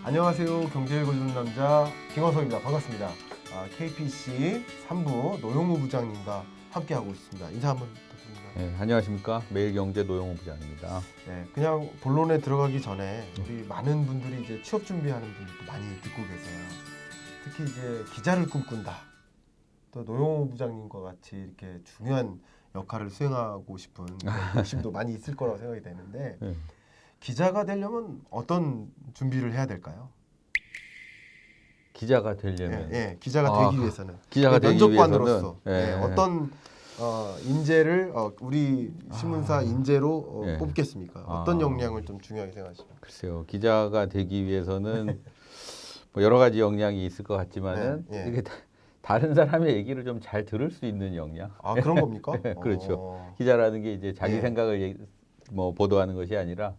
안녕하세요. 경제 읽어주는 남자 김광석입니다. 반갑습니다. KPC 3부 노영우 부장님과 함께하고 있습니다. 인사 한번 부탁드립니다. 네, 안녕하십니까. 매일경제 노영우 부장입니다. 네, 그냥 본론에 들어가기 전에 우리 많은 분들이 이제 취업 준비하는 분들도 많이 듣고 계세요. 특히 이제 기자를 꿈꾼다. 또 노영우 부장님과 같이 이렇게 중요한 역할을 수행하고 싶은 욕심도 많이 있을 거라고 생각이 되는데 네. 기자가 되려면 어떤 준비를 해야 될까요? 기자가 되려면 기자가 되기 위해서는 기자가 되기 면접관으로서 위해서는 어떤 인재를 우리 신문사 인재로 뽑겠습니까? 어떤 역량을 좀 중요하게 생각하십니까? 글쎄요, 기자가 되기 위해서는 뭐 여러 가지 역량이 있을 것 같지만은 이게 다른 사람의 얘기를 좀 잘 들을 수 있는 역량. 그런 겁니까? 그렇죠. 기자라는 게 이제 자기 생각을 뭐 보도하는 것이 아니라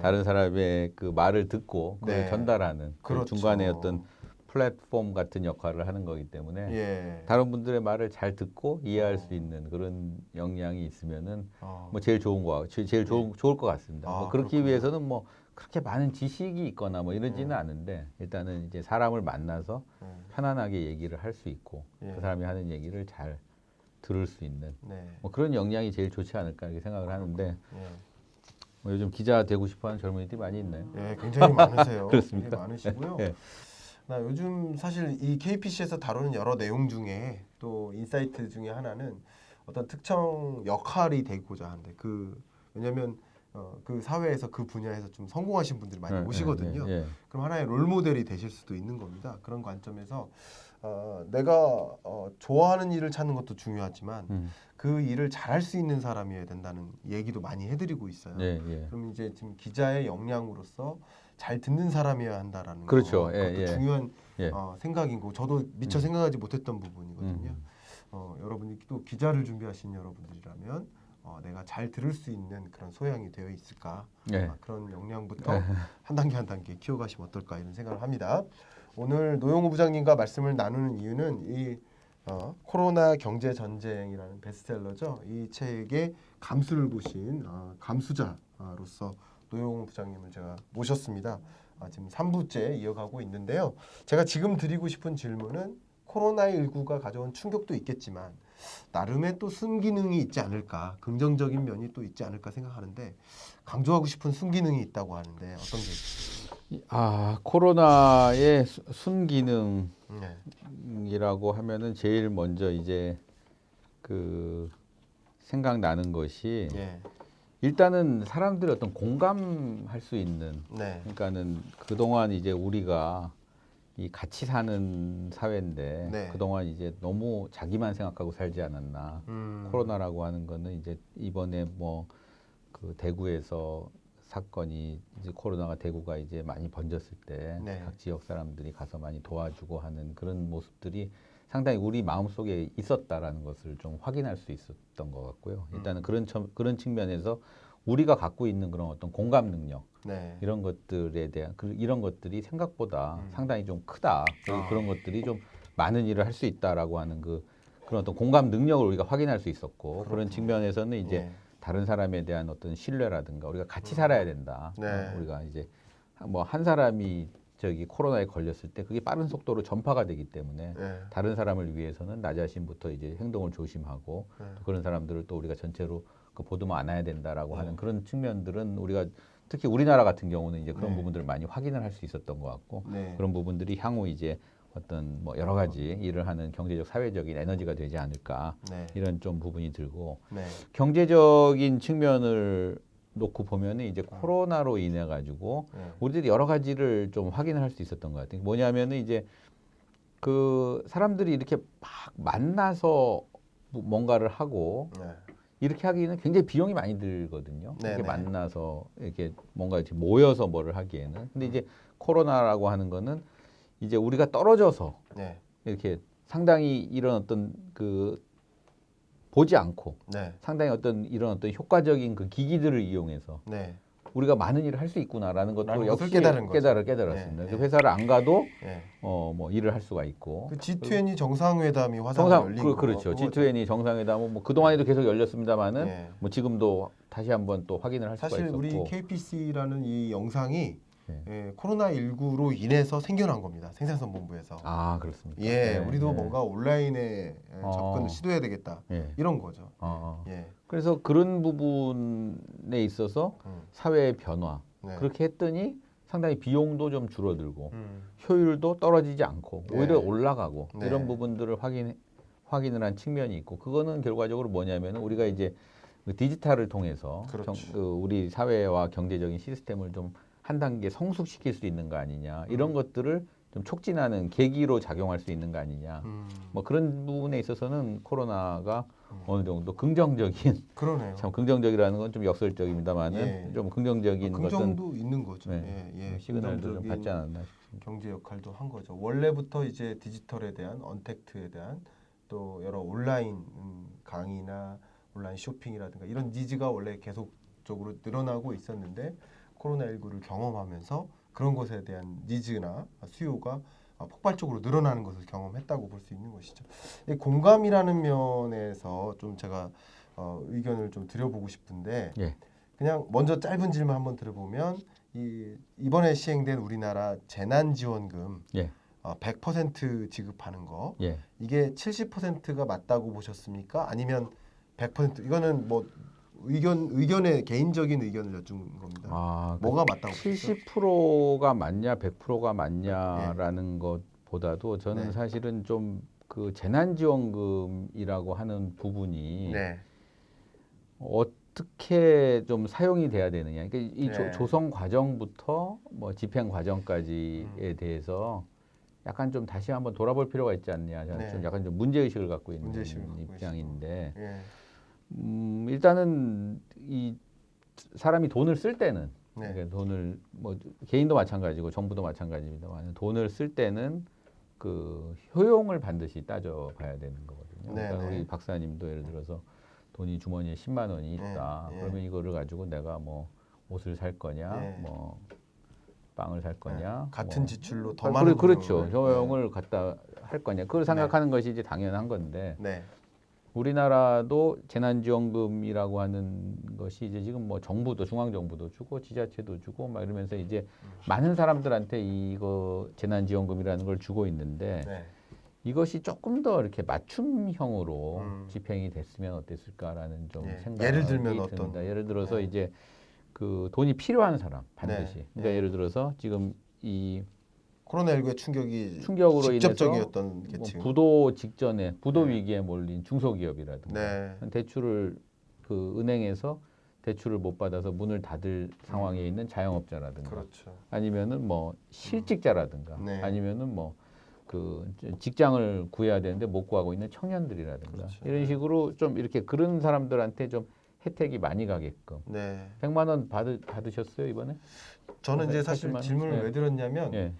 다른 사람의 그 말을 듣고 그걸 전달하는 그렇죠. 그 중간에 어떤 플랫폼 같은 역할을 하는 거기 때문에 다른 분들의 말을 잘 듣고 이해할 수 있는 그런 역량이 있으면은 뭐 제일 좋은 거, 제일 좋을 것 같습니다. 뭐 그렇기 그렇군요. 위해서는 뭐 그렇게 많은 지식이 있거나 뭐 이러지는 않은데 일단은 이제 사람을 만나서 편안하게 얘기를 할 수 있고 그 사람이 하는 얘기를 잘 들을 수 있는 뭐 그런 역량이 제일 좋지 않을까 이렇게 생각을 하는데 뭐 요즘 기자 되고 싶어하는 젊은이들이 많이 있나요? 굉장히 많으세요. 그렇습니까? 굉장히 많으시고요. 나 요즘 사실 이 KPC에서 다루는 여러 내용 중에 또 인사이트 중에 하나는 어떤 특정 역할이 되고자 하는데 왜냐하면 그 사회에서 그 분야에서 좀 성공하신 분들이 많이 오시거든요. 그럼 하나의 롤 모델이 되실 수도 있는 겁니다. 그런 관점에서 내가 좋아하는 일을 찾는 것도 중요하지만 그 일을 잘할 수 있는 사람이어야 된다는 얘기도 많이 해드리고 있어요. 그럼 이제 지금 기자의 역량으로서 잘 듣는 사람이어야 한다라는 그렇죠. 그것도 중요한 생각인 거고 저도 미처 생각하지 못했던 부분이거든요. 여러분이 또 기자를 준비하신 여러분들이라면 내가 잘 들을 수 있는 그런 소양이 되어 있을까 그런 역량부터 한 단계 한 단계 키워가시면 어떨까 이런 생각을 합니다. 오늘 노영우 부장님과 말씀을 나누는 이유는 이 코로나 경제 전쟁이라는 베스트셀러죠. 이 책의 감수를 보신 감수자로서 노영우 부장님을 제가 모셨습니다. 지금 3부째 이어가고 있는데요. 제가 지금 드리고 싶은 질문은 코로나19가 가져온 충격도 있겠지만 나름의 또 순기능이 있지 않을까, 긍정적인 면이 또 있지 않을까 생각하는데 강조하고 싶은 순기능이 있다고 하는데 어떤 게 있을까요? 코로나의 순기능이라고 하면은 제일 먼저 이제 그 생각나는 것이 일단은 사람들이 어떤 공감할 수 있는 그러니까는 그동안 이제 우리가 이 같이 사는 사회인데 그동안 이제 너무 자기만 생각하고 살지 않았나. 코로나라고 하는 거는 이제 이번에 뭐 그 대구에서 사건이 이제 코로나가 대구가 이제 많이 번졌을 때 각 지역 사람들이 가서 많이 도와주고 하는 그런 모습들이 상당히 우리 마음속에 있었다라는 것을 좀 확인할 수 있었던 것 같고요. 일단은 그런 측면에서 우리가 갖고 있는 그런 어떤 공감 능력 이런 것들에 대한 이런 것들이 생각보다 상당히 좀 크다. 그런 것들이 좀 많은 일을 할 수 있다라고 하는 그런 어떤 공감 능력을 우리가 확인할 수 있었고 그런 측면에서는 이제 다른 사람에 대한 어떤 신뢰라든가 우리가 같이 살아야 된다. 우리가 이제 뭐 한 사람이 코로나에 걸렸을 때 그게 빠른 속도로 전파가 되기 때문에 다른 사람을 위해서는 나 자신부터 이제 행동을 조심하고 또 그런 사람들을 또 우리가 전체로 보듬어 안아야 된다라고 하는 그런 측면들은 우리가 특히 우리나라 같은 경우는 이제 그런 부분들을 많이 확인을 할 수 있었던 것 같고 그런 부분들이 향후 이제 어떤 뭐 여러 가지 일을 하는 경제적 사회적인 에너지가 되지 않을까 이런 좀 부분이 들고 경제적인 측면을 놓고 보면은 이제 코로나로 인해 가지고 우리들이 여러 가지를 좀 확인을 할 수 있었던 것 같아요. 뭐냐면은 이제 그 사람들이 이렇게 막 만나서 뭔가를 하고 이렇게 하기에는 굉장히 비용이 많이 들거든요. 이렇게 만나서 이렇게 뭔가 이렇게 모여서 뭐를 하기에는. 근데 이제 코로나라고 하는 거는 이제 우리가 떨어져서 이렇게 상당히 이런 어떤 보지 않고 상당히 이런 어떤 효과적인 그 기기들을 이용해서 우리가 많은 일을 할 수 있구나라는 것도 역시 깨달았습니다. 회사를 안 가도 뭐 일을 할 수가 있고. 그 G20 정상회담이 화상으로 열린 거. 그렇죠. G20 정상회담은 뭐 그동안에도 계속 열렸습니다만은 뭐 지금도 다시 한번 또 확인을 할 수가 있었고. 사실 우리 KPC라는 이 영상이 코로나19로 인해서 생겨난 겁니다. 생산성본부에서. 아, 그렇습니까? 예, 우리도 뭔가 온라인에 접근을 시도해야 되겠다. 이런 거죠. 예. 그래서 그런 부분에 있어서 사회의 변화 그렇게 했더니 상당히 비용도 좀 줄어들고 효율도 떨어지지 않고 오히려 올라가고 이런 부분들을 확인을 한 측면이 있고 그거는 결과적으로 뭐냐면 우리가 이제 그 디지털을 통해서 우리 사회와 경제적인 시스템을 좀 한 단계 성숙시킬 수 있는 거 아니냐 이런 것들을 좀 촉진하는 계기로 작용할 수 있는 거 아니냐 뭐 그런 부분에 있어서는 코로나가 어느 정도 긍정적인 그러네요. 참 긍정적이라는 건 좀 역설적입니다만은 좀 긍정적인 긍정도 있는 거죠. 시그널도 좀 받지 않았나 싶습니다. 경제 역할도 한 거죠. 원래부터 이제 디지털에 대한 언택트에 대한 또 여러 온라인 강의나 온라인 쇼핑이라든가 이런 니즈가 원래 계속적으로 늘어나고 있었는데 코로나19를 경험하면서 그런 것에 대한 니즈나 수요가 폭발적으로 늘어나는 것을 경험했다고 볼 수 있는 것이죠. 이 공감이라는 면에서 좀 제가 의견을 좀 드려보고 싶은데 그냥 먼저 짧은 질문 한번 들어보면 이번에 시행된 우리나라 재난지원금 100% 지급하는 거 이게 70%가 맞다고 보셨습니까? 아니면 100% 이거는 뭐 의견의 개인적인 의견을 여쭌 겁니다. 뭐가 맞다고 보시죠? 70%가 맞냐 100%가 맞냐라는 것보다도 저는 사실은 좀 그 재난지원금이라고 하는 부분이 어떻게 좀 사용이 돼야 되느냐. 그러니까 이 조성 과정부터 뭐 집행 과정까지에 대해서 약간 좀 다시 한번 돌아볼 필요가 있지 않냐. 저는 좀 약간 좀 문제의식을 갖고 있는 입장인데 일단은 이 사람이 돈을 쓸 때는 그러니까 돈을 뭐 개인도 마찬가지고 정부도 마찬가지입니다만 돈을 쓸 때는 그 효용을 반드시 따져봐야 되는 거거든요. 그러니까 우리 박사님도 예를 들어서 돈이 주머니에 10만 원이 있다. 그러면 이거를 가지고 내가 뭐 옷을 살 거냐, 뭐 빵을 살 거냐, 같은 뭐 지출로 더 많은 그렇죠. 효용을 갖다 할 거냐. 그걸 생각하는 것이 이제 당연한 건데. 우리나라도 재난지원금이라고 하는 것이 이제 지금 뭐 정부도 중앙정부도 주고 지자체도 주고 막 이러면서 이제 많은 사람들한테 이거 재난지원금이라는 걸 주고 있는데 이것이 조금 더 이렇게 맞춤형으로 집행이 됐으면 어땠을까라는 좀 생각이 예를 들면 듭니다. 어떤 예를 들어서 이제 그 돈이 필요한 사람 반드시. 그러니까 예를 들어서 지금 이 코로나19의 충격으로 직접적이었던 계층. 부도 직전에 부도 위기에 몰린 중소기업이라든가 대출을 그 은행에서 대출을 못 받아서 문을 닫을 상황에 있는 자영업자라든가 아니면은 뭐 실직자라든가 아니면은 뭐 그 직장을 구해야 되는데 못 구하고 있는 청년들이라든가 이런 식으로 좀 이렇게 그런 사람들한테 좀 혜택이 많이 가게끔 100만 원 받으셨어요 이번에? 저는 이제 사실 질문을 왜 드렸냐면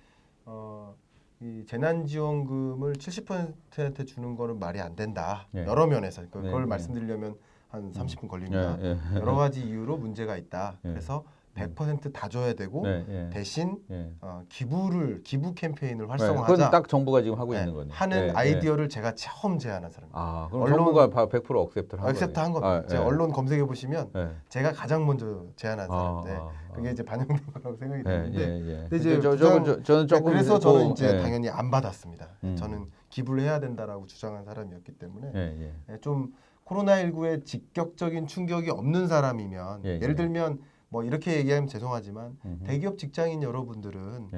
이 재난지원금을 70%한테 주는 거는 말이 안 된다. 여러 면에서 그걸 말씀드리려면 한 30분 걸립니다. 여러 가지 이유로 문제가 있다. 그래서 100% 다 줘야 되고 대신 기부 캠페인을 활성화하자. 그건 딱 정부가 지금 하고 있는 거네요. 하는 아이디어를 제가 처음 제안한 사람입니다. 그럼 정부가 100% 억셉트한 겁니다. 제가 언론 검색해 보시면 제가 가장 먼저 제안한 사람인데 그게 이제 반영된 거라고 생각이 드는데 근데 이제 저는 조금 그래서 저는 이제 당연히 안 받았습니다. 저는 기부를 해야 된다라고 주장한 사람이었기 때문에 좀 코로나19에 직격적인 충격이 없는 사람이면 예를 들면 뭐 이렇게 얘기하면 죄송하지만 대기업 직장인 여러분들은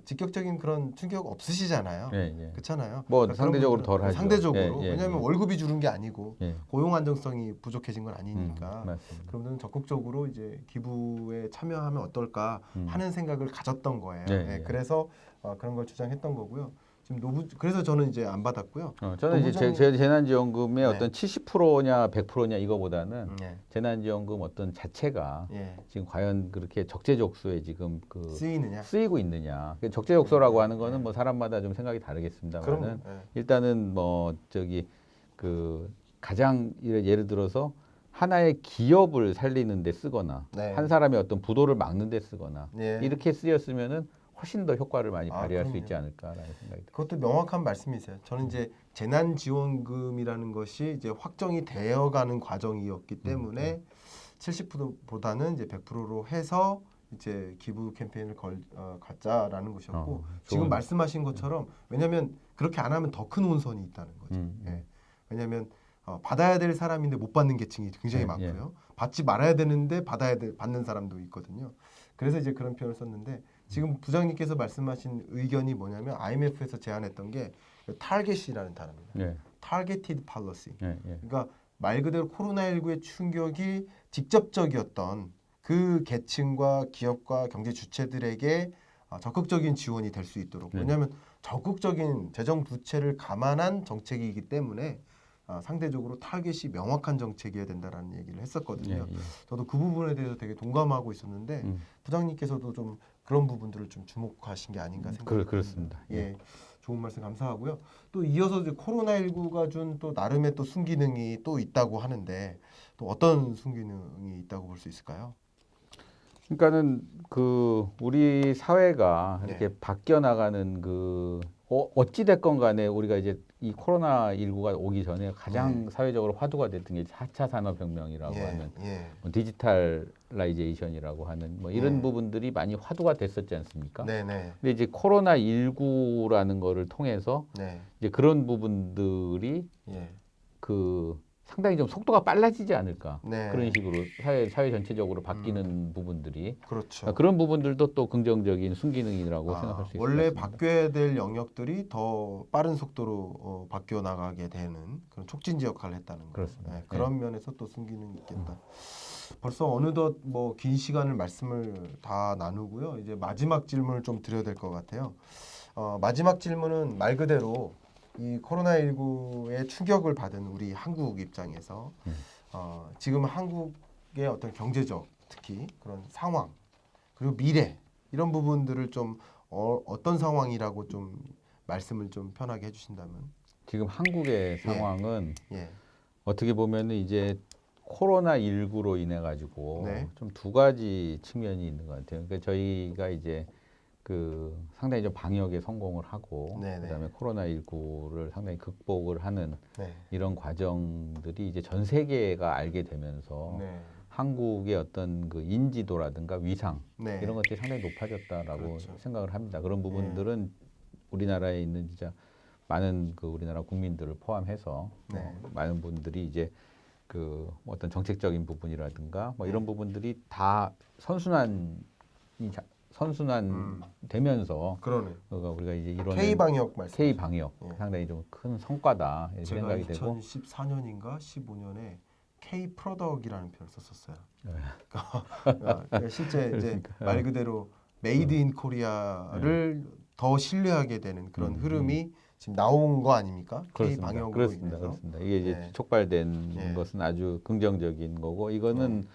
직격적인 그런 충격 없으시잖아요. 그렇잖아요. 뭐 그러니까 상대적으로 덜하죠. 상대적으로 왜냐하면 월급이 주는 게 아니고 고용 안정성이 부족해진 건 아니니까. 그러면 적극적으로 이제 기부에 참여하면 어떨까 하는 생각을 가졌던 거예요. 그래서 그런 걸 주장했던 거고요. 지금 그래서 저는 이제 안 받았고요. 저는 이제 제 재난지원금의 어떤 70%냐 100%냐 이거보다는 재난지원금 어떤 자체가 지금 과연 그렇게 적재적소에 지금 그 쓰이고 있느냐. 적재적소라고 하는 거는 뭐 사람마다 좀 생각이 다르겠습니다만은 일단은 뭐 저기 그 가장 예를 들어서 하나의 기업을 살리는 데 쓰거나 한 사람의 어떤 부도를 막는 데 쓰거나 이렇게 쓰였으면은 훨씬 더 효과를 많이 발휘할 수 있지 않을까라는 생각이 듭니다. 그것도 명확한 말씀이세요. 저는 이제 재난지원금이라는 것이 이제 확정이 되어가는 과정이었기 때문에 70%보다는 이제 100%로 해서 이제 기부 캠페인을 갖자라는 것이었고 지금 좋은. 말씀하신 것처럼 왜냐하면 그렇게 안 하면 더 큰 혼선이 있다는 거죠. 예. 왜냐하면 받아야 될 사람인데 못 받는 계층이 굉장히 많고요. 받지 말아야 되는데 받는 사람도 있거든요. 그래서 이제 그런 표현을 썼는데 지금 부장님께서 말씀하신 의견이 뭐냐면 IMF에서 제안했던 게 타겟이라는 단어입니다. Targeted policy. 그러니까 말 그대로 코로나19의 충격이 직접적이었던 그 계층과 기업과 경제 주체들에게 적극적인 지원이 될 수 있도록. 왜냐하면 적극적인 재정 부채를 감안한 정책이기 때문에 상대적으로 타겟이 명확한 정책이어야 된다라는 얘기를 했었거든요. 저도 그 부분에 대해서 되게 동감하고 있었는데 부장님께서도 좀 그런 부분들을 좀 주목하신 게 아닌가 생각합니다. 그렇습니다. 예, 좋은 말씀 감사하고요. 또 이어서 이제 코로나19가 준 또 나름의 또 순기능이 또 있다고 하는데 또 어떤 순기능이 있다고 볼 수 있을까요? 그러니까는 그 우리 사회가 이렇게 바뀌어 나가는 그 어찌 됐건 간에 우리가 이제 이 코로나19가 오기 전에 가장 사회적으로 화두가 됐던 게 4차 산업혁명이라고 하는 뭐 디지털라이제이션이라고 하는 뭐 이런 부분들이 많이 화두가 됐었지 않습니까? 근데 이제 코로나19라는 거를 통해서 이제 그런 부분들이 그 상당히 좀 속도가 빨라지지 않을까 그런 식으로 사회 전체적으로 바뀌는 부분들이 그렇죠. 그런 부분들도 또 긍정적인 순기능이라고 생각할 수 있을 것 원래 같습니다. 바뀌어야 될 영역들이 더 빠른 속도로 바뀌어 나가게 되는 그런 촉진제 역할을 했다는 거죠. 그런 면에서 또 순기능이 있겠다. 벌써 어느덧 뭐 긴 시간을 말씀을 다 나누고요. 이제 마지막 질문을 좀 드려야 될 것 같아요. 마지막 질문은 말 그대로 이 코로나19의 충격을 받은 우리 한국 입장에서 지금 한국의 어떤 경제적 특히 그런 상황 그리고 미래 이런 부분들을 좀 어떤 상황이라고 좀 말씀을 좀 편하게 해주신다면 지금 한국의 상황은 어떻게 보면은 이제 코로나19로 인해 가지고 좀 두 가지 측면이 있는 것 같아요. 그러니까 저희가 이제 그 상당히 좀 방역에 성공을 하고 그다음에 코로나19를 상당히 극복을 하는 이런 과정들이 이제 전 세계가 알게 되면서 한국의 어떤 그 인지도라든가 위상 이런 것들이 상당히 높아졌다라고 생각을 합니다. 그런 부분들은 우리나라에 있는 진짜 많은 그 우리나라 국민들을 포함해서 많은 분들이 이제 그 어떤 정책적인 부분이라든가 뭐 이런 부분들이 다 선순환되면서 우리가 이제 이런 K 방역 상당히 좀 큰 성과다 이렇게 생각이 되고 2014년인가 15년에 K 프로덕이라는 표현을 썼었어요. 그러니까 실제 이제 말 그대로 메이드 인 코리아를 더 신뢰하게 되는 그런 흐름이 지금 나온 거 아닙니까? K 방역으로 인해서. 그렇습니다. 이게 이제 촉발된 것은 아주 긍정적인 거고 이거는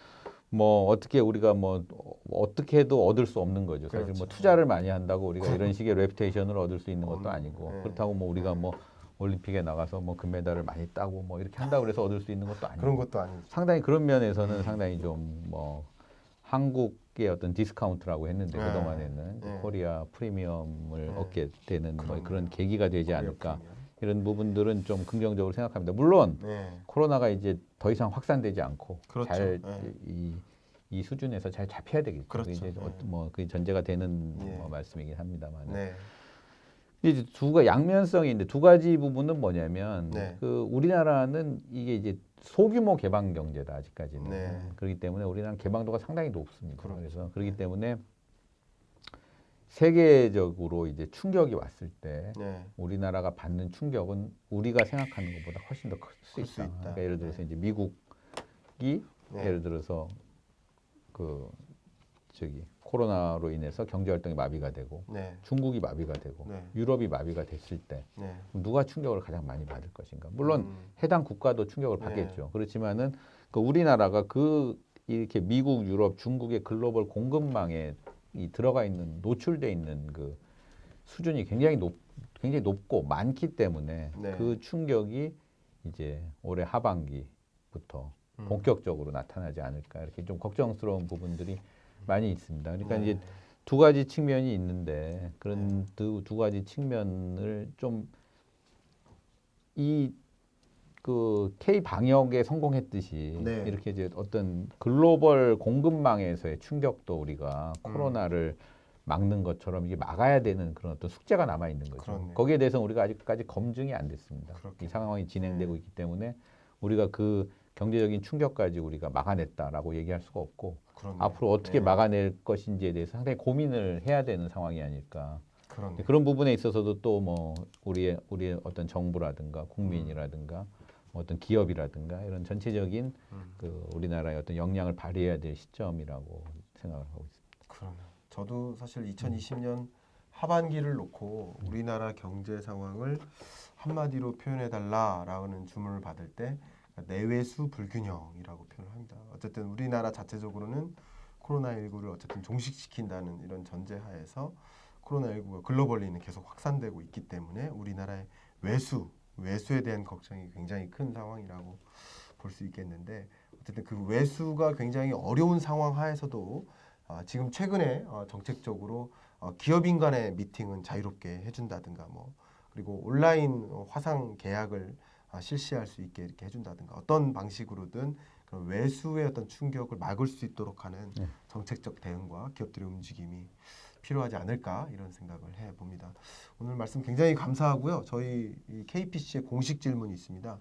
뭐 어떻게 우리가 뭐 어떻게 해도 얻을 수 없는 거죠. 사실 뭐 투자를 많이 한다고 우리가 이런 식의 레퓨테이션을 얻을 수 있는 것도 아니고 그렇다고 뭐 우리가 뭐 올림픽에 나가서 뭐 금메달을 많이 따고 뭐 이렇게 한다고 해서 얻을 수 있는 것도 아니고 그런 것도 아니죠. 상당히 그런 면에서는 상당히 좀 뭐 한국의 어떤 디스카운트라고 했는데 그동안에는 코리아 프리미엄을 얻게 되는 뭐 그런 계기가 되지 않을까 이런 부분들은 좀 긍정적으로 생각합니다. 물론 코로나가 이제 더 이상 확산되지 않고 잘 이 수준에서 잘 잡혀야 되겠죠. 이제 뭐 그 전제가 되는 뭐 말씀이긴 합니다만. 이제 양면성이 있는데 두 가지 부분은 뭐냐면 그 우리나라는 이게 이제 소규모 개방 경제다 아직까지는 그렇기 때문에 우리나라는 개방도가 상당히 높습니다. 그래서 그렇기 때문에 세계적으로 이제 충격이 왔을 때 우리나라가 받는 충격은 우리가 생각하는 것보다 훨씬 더 클 수 있다. 그러니까 예를 들어서 이제 미국이 예를 들어서 그 코로나로 인해서 경제 활동이 마비가 되고 중국이 마비가 되고 유럽이 마비가 됐을 때 누가 충격을 가장 많이 받을 것인가? 물론 해당 국가도 충격을 받겠죠. 그렇지만은 그 우리나라가 이렇게 미국, 유럽, 중국의 글로벌 공급망에 들어가 있는 노출돼 있는 그 수준이 굉장히 높고 많기 때문에 그 충격이 이제 올해 하반기부터 본격적으로 나타나지 않을까 이렇게 좀 걱정스러운 부분들이 많이 있습니다. 그러니까 이제 두 가지 측면이 있는데 그런 두 가지 측면을 좀 이 그 K 방역에 성공했듯이 네. 이렇게 이제 어떤 글로벌 공급망에서의 충격도 우리가 코로나를 막는 것처럼 이게 막아야 되는 그런 어떤 숙제가 남아 있는 거죠. 그렇네요. 거기에 대해서 우리가 아직까지 검증이 안 됐습니다. 그렇겠네요. 이 상황이 진행되고 네. 있기 때문에 우리가 그 경제적인 충격까지 우리가 막아냈다라고 얘기할 수가 없고 그렇네요. 앞으로 어떻게 네. 막아낼 것인지에 대해서 상당히 고민을 해야 되는 상황이 아닐까. 그렇네요. 그런 부분에 있어서도 또 뭐 우리의 어떤 정부라든가 국민이라든가 어떤 기업이라든가 이런 전체적인 그 우리나라의 어떤 역량을 발휘해야 될 시점이라고 생각을 하고 있습니다. 그러네요. 저도 사실 2020년 하반기를 놓고 우리나라 경제 상황을 한마디로 표현해 달라라는 주문을 받을 때 내외수 불균형이라고 표현을 합니다. 어쨌든 우리나라 자체적으로는 코로나19를 어쨌든 종식시킨다는 이런 전제하에서 코로나19가 글로벌리는 계속 확산되고 있기 때문에 우리나라의 외수에 대한 걱정이 굉장히 큰 상황이라고 볼 수 있겠는데 어쨌든 그 외수가 굉장히 어려운 상황 하에서도 지금 최근에 정책적으로 기업인 간의 미팅은 자유롭게 해준다든가 뭐 그리고 온라인 화상 계약을 실시할 수 있게 이렇게 해준다든가 어떤 방식으로든 그런 외수의 어떤 충격을 막을 수 있도록 하는 정책적 대응과 기업들의 움직임이 필요하지 않을까 이런 생각을 해봅니다. 오늘 말씀 굉장히 감사하고요. 저희 이 KPC의 공식 질문이 있습니다.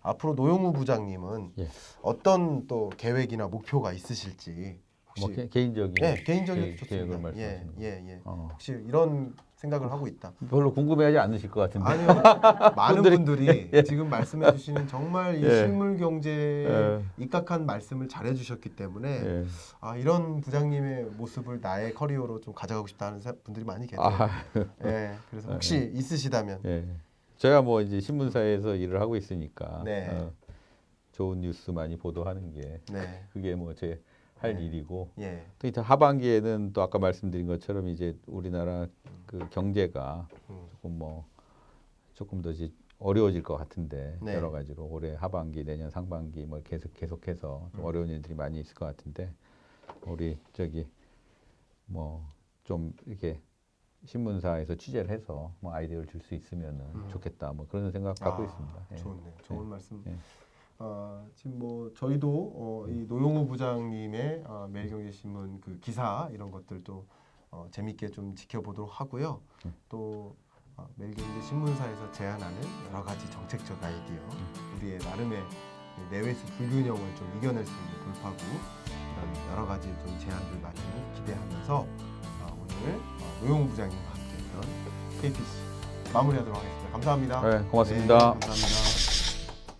앞으로 노영우 부장님은 어떤 또 계획이나 목표가 있으실지 혹시 뭐 개인적인 개인적인 계획을 좋습니다. 말씀하시는 예. 혹시 이런 생각을 하고 있다. 별로 궁금해하지 않으실 것 같은데. 아니요. 많은 분들이 지금 말씀해 주시는 정말 이 실물 경제에 입각한 말씀을 잘해 주셨기 때문에 이런 부장님의 모습을 나의 커리어로 좀 가져가고 싶다는 분들이 많이 계세요. 그래서 혹시 있으시다면 제가 뭐 이제 신문사에서 일을 하고 있으니까 네. 좋은 뉴스 많이 보도하는 게 그게 뭐 제 할 일이고 또 이제 하반기에는 또 아까 말씀드린 것처럼 이제 우리나라 그 경제가 조금 더 이제 어려워질 것 같은데 여러 가지로 올해 하반기 내년 상반기 뭐 계속해서 좀 어려운 일들이 많이 있을 것 같은데 우리 저기 뭐 좀 이렇게 신문사에서 취재를 해서 뭐 아이디어를 줄 수 있으면은 좋겠다 뭐 그런 생각 갖고 있습니다. 좋네요. 좋은 말씀. 지금 뭐 저희도 이 노영우 부장님의 매일경제신문 그 기사 이런 것들도 재밌게 좀 지켜보도록 하고요. 또 매일경제 신문사에서 제안하는 여러 가지 정책적 아이디어, 우리의 나름의 내외수 불균형을 좀 이겨낼 수 있는 돌파구 이런 여러 가지 좀 제안들 많이 기대하면서 오늘 노영우 부장님과 함께했던 KPC 마무리하도록 하겠습니다. 감사합니다. 네, 고맙습니다. 감사합니다.